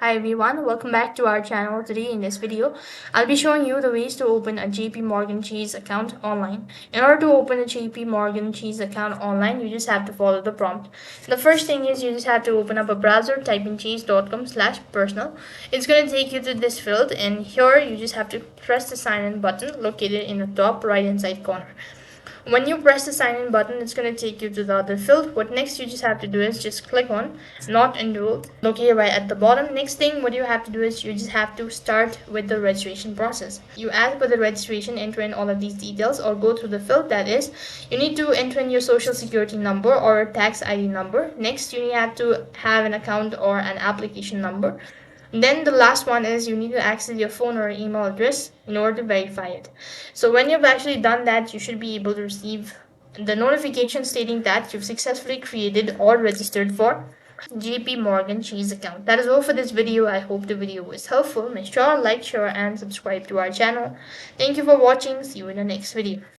Hi everyone, welcome back to our channel. Today in this video, I'll be showing you the ways to open a JP Morgan Chase account online. In order to open a JP Morgan Chase account online, you just have to follow the prompt. The first thing is you just have to open up a browser, type in chase.com/personal. It's going to take you to this field, and here you just have to press the sign in button located in the top right hand side corner. When you press the sign in button, it's going to take you to the other field. What next you just have to do is just click on not enrolled located right at the bottom. Next thing what you have to do is you just have to start with the registration process. You add for the registration, enter in all of these details or go through the field. That is, you need to enter in your social security number or tax ID number. Next you have to have an account or an application number. Then the last one is you need to access your phone or email address in order to verify it. So when you've actually done that, you should be able to receive the notification stating that you've successfully created or registered for JP Morgan Chase account. That is all for this video. I hope the video was helpful. Make sure to like, share and subscribe to our channel. Thank you for watching. See you in the next video.